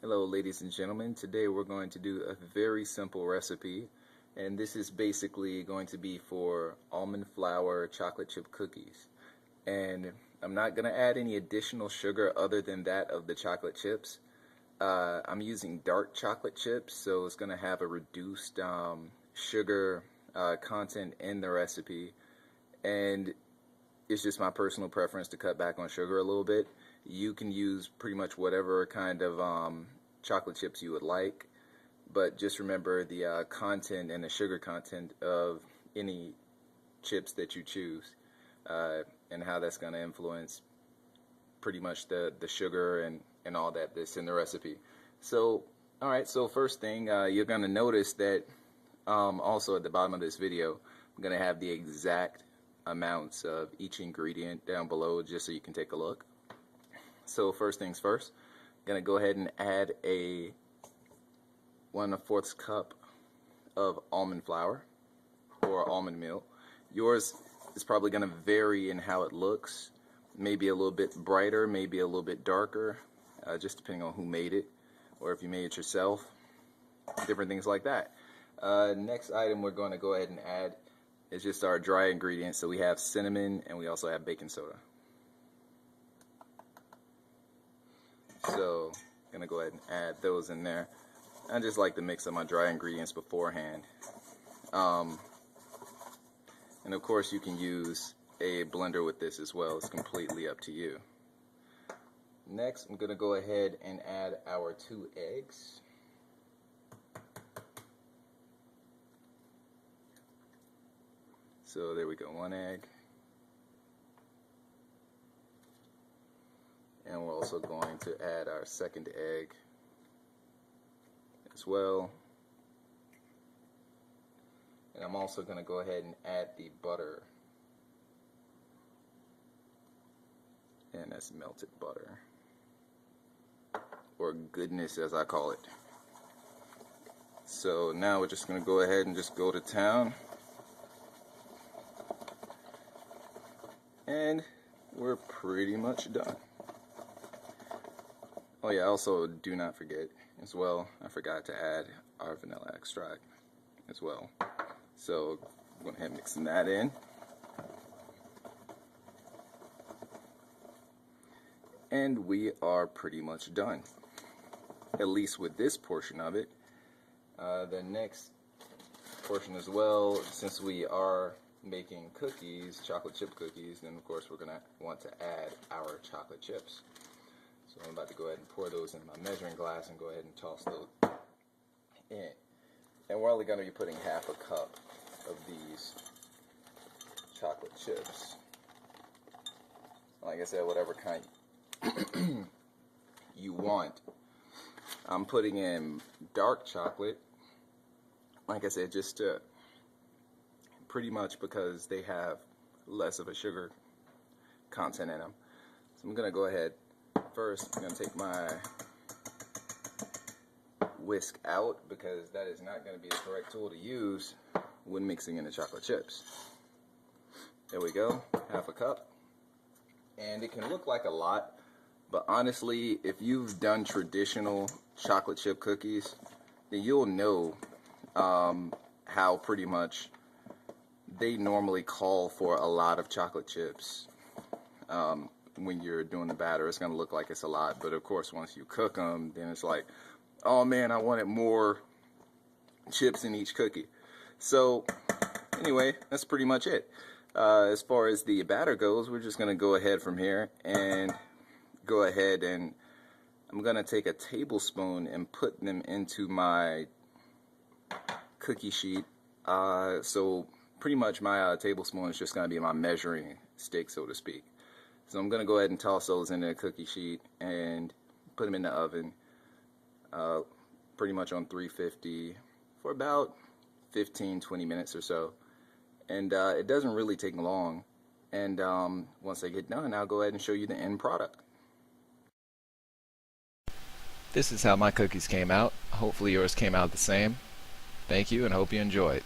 Hello ladies and gentlemen, today we're going to do a very simple recipe, and this is basically going to be for almond flour chocolate chip cookies. And I'm not going to add any additional sugar other than that of the chocolate chips. I'm using dark chocolate chips, so it's going to have a reduced sugar content in the recipe, and it's just my personal preference to cut back on sugar a little bit. You can use pretty much whatever kind of chocolate chips you would like, but just remember the content and the sugar content of any chips that you choose, and how that's going to influence pretty much the sugar and all that's in the recipe. So, alright, so first thing, you're going to notice that also at the bottom of this video, I'm going to have the exact amounts of each ingredient down below just so you can take a look. So first things first, I'm going to go ahead and add a 1 1/4 cup of almond flour or almond meal. Yours is probably going to vary in how it looks, maybe a little bit brighter, maybe a little bit darker, just depending on who made it or if you made it yourself, different things like that. Next item we're going to go ahead and add is just our dry ingredients. So we have cinnamon and we also have baking soda. So I'm going to go ahead and add those in there. I just like to mix up my dry ingredients beforehand. And of course you can use a blender with this as well. It's completely up to you. Next I'm going to go ahead and add our 2 eggs. So there we go, 1 egg. And we're also going to add our second egg as well. And I'm also going to go ahead and add the butter. And that's melted butter, or goodness as I call it. So now we're just going to go ahead and just go to town. And we're pretty much done. Oh yeah, also do not forget as well, I forgot to add our vanilla extract as well. So I'm going ahead and mixing that in. And we are pretty much done, at least with this portion of it. The next portion as well, since we are making cookies, chocolate chip cookies, then of course we're going to want to add our chocolate chips. So I'm about to go ahead and pour those in my measuring glass and go ahead and toss those in. And we're only going to be putting half a cup of these chocolate chips. Like I said, whatever kind you want. I'm putting in dark chocolate, like I said, just to pretty much because they have less of a sugar content in them. So I'm going to go ahead. First, I'm going to take my whisk out because that is not going to be the correct tool to use when mixing in the chocolate chips. There we go, half a cup. And it can look like a lot, but honestly, if you've done traditional chocolate chip cookies, then you'll know how pretty much they normally call for a lot of chocolate chips. When you're doing the batter, it's going to look like it's a lot, but of course once you cook them, then it's like, oh man, I wanted more chips in each cookie. So anyway, that's pretty much it. As far as the batter goes, we're just going to go ahead from here and go ahead and I'm going to take a tablespoon and put them into my cookie sheet. So pretty much my tablespoon is just going to be my measuring stick, so to speak. So I'm going to go ahead and toss those into a cookie sheet and put them in the oven, pretty much on 350 for about 15-20 minutes or so. And it doesn't really take long. And once they get done, I'll go ahead and show you the end product. This is how my cookies came out. Hopefully yours came out the same. Thank you and hope you enjoy it.